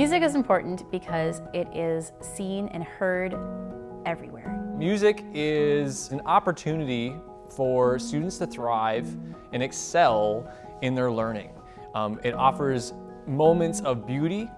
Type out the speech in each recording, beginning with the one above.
Music is important because it is seen and heard everywhere. Music is an opportunity for students to thrive and excel in their learning. It offers moments of beauty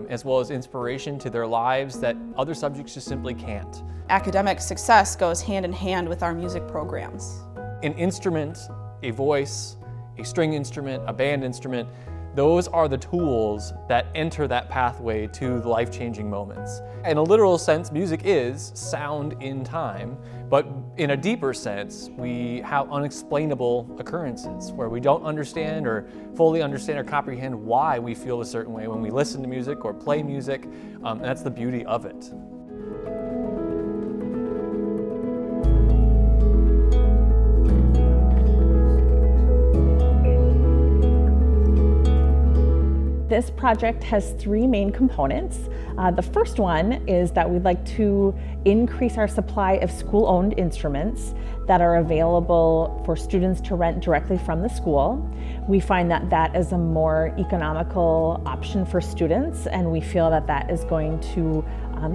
as well as inspiration to their lives that other subjects just simply can't. Academic success goes hand in hand with our music programs. An instrument, a voice, a string instrument, a band instrument, those are the tools that enter that pathway to the life-changing moments. In a literal sense, music is sound in time, but in a deeper sense, we have unexplainable occurrences where we don't understand or fully understand or comprehend why we feel a certain way when we listen to music or play music. That's the beauty of it. This project has three main components. The first one is that we'd like to increase our supply of school-owned instruments that are available for students to rent directly from the school. We find that that is a more economical option for students, and we feel that that is going to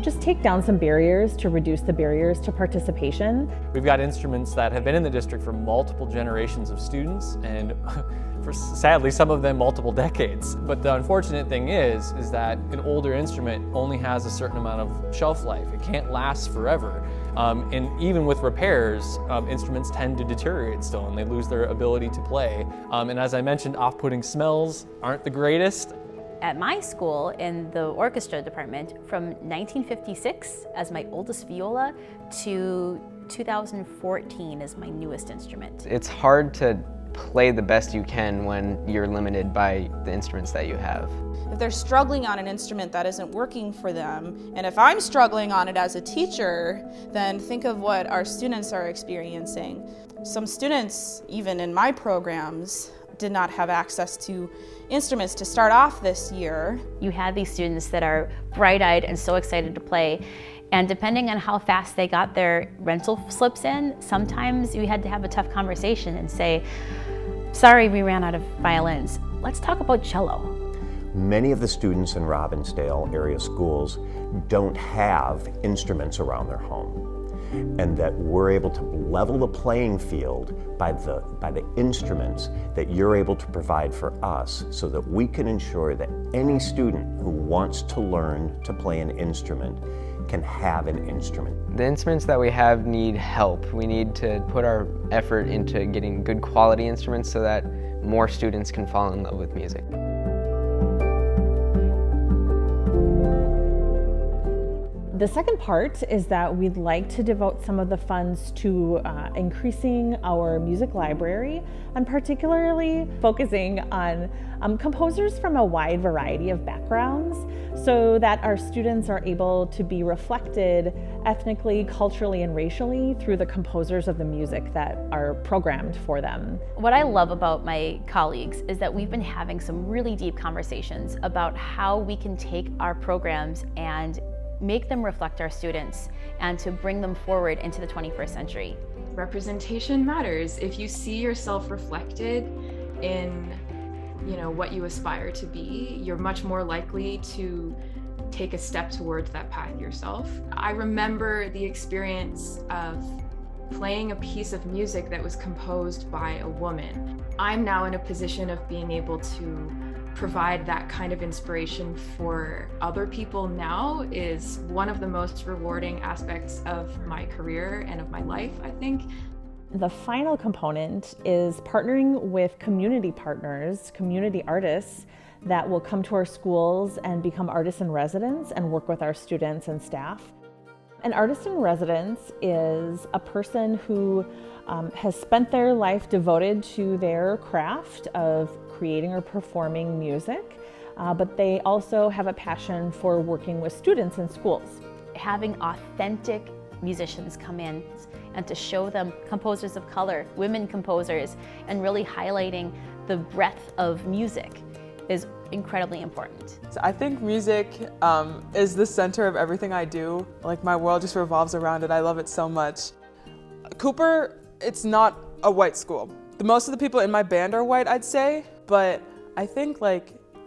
just take down some barriers to reduce the barriers to participation. We've got instruments that have been in the district for multiple generations of students, and for sadly some of them multiple decades. But the unfortunate thing is that an older instrument only has a certain amount of shelf life. It can't last forever. And even with repairs, instruments tend to deteriorate still and they lose their ability to play. And as I mentioned, off-putting smells aren't the greatest. At my school, in the orchestra department, from 1956 as my oldest viola to 2014 is my newest instrument. It's hard to play the best you can when you're limited by the instruments that you have. If they're struggling on an instrument that isn't working for them, and if I'm struggling on it as a teacher, then think of what our students are experiencing. Some students, even in my programs, did not have access to instruments to start off this year. You had these students that are bright-eyed and so excited to play, and depending on how fast they got their rental slips in, sometimes we had to have a tough conversation and say, sorry, we ran out of violins. Let's talk about cello. Many of the students in Robbinsdale Area Schools don't have instruments around their home, and that we're able to level the playing field by the instruments that you're able to provide for us, so that we can ensure that any student who wants to learn to play an instrument can have an instrument. The instruments that we have need help. We need to put our effort into getting good quality instruments so that more students can fall in love with music. The second part is that we'd like to devote some of the funds to increasing our music library, and particularly focusing on composers from a wide variety of backgrounds, so that our students are able to be reflected ethnically, culturally, and racially through the composers of the music that are programmed for them. What I love about my colleagues is that we've been having some really deep conversations about how we can take our programs and make them reflect our students and to bring them forward into the 21st century. Representation matters. If you see yourself reflected in, what you aspire to be, you're much more likely to take a step towards that path yourself. I remember the experience of playing a piece of music that was composed by a woman. I'm now in a position of being able to provide that kind of inspiration for other people now is one of the most rewarding aspects of my career and of my life, I think. The final component is partnering with community partners, community artists that will come to our schools and become artists in residence and work with our students and staff. An artist in residence is a person who has spent their life devoted to their craft of creating or performing music, but they also have a passion for working with students in schools. Having authentic musicians come in and to show them composers of color, women composers, and really highlighting the breadth of music is incredibly important. So I think music is the center of everything I do. Like, my world just revolves around it. I love it so much. Cooper, it's not a white school. Most of the people in my band are white, I'd say, but I think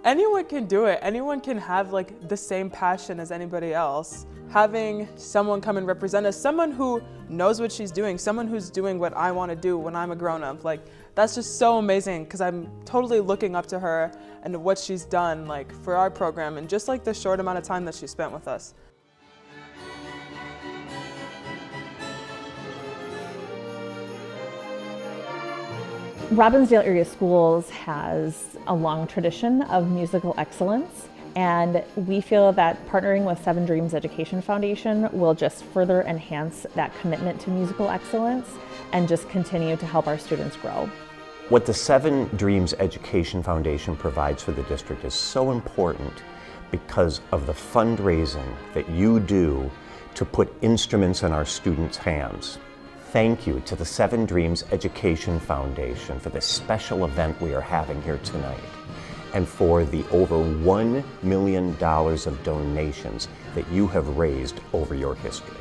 anyone can do it. Anyone can have like the same passion as anybody else. Having someone come and represent us, someone who knows what she's doing, someone who's doing what I want to do when I'm a grown-up, like that's just so amazing because I'm totally looking up to her and what she's done like for our program and just like the short amount of time that she spent with us. Robbinsdale Area Schools has a long tradition of musical excellence, and we feel that partnering with Seven Dreams Education Foundation will just further enhance that commitment to musical excellence and just continue to help our students grow. What the Seven Dreams Education Foundation provides for the district is so important because of the fundraising that you do to put instruments in our students' hands. Thank you to the Seven Dreams Education Foundation for this special event we are having here tonight, and for the over $1 million of donations that you have raised over your history.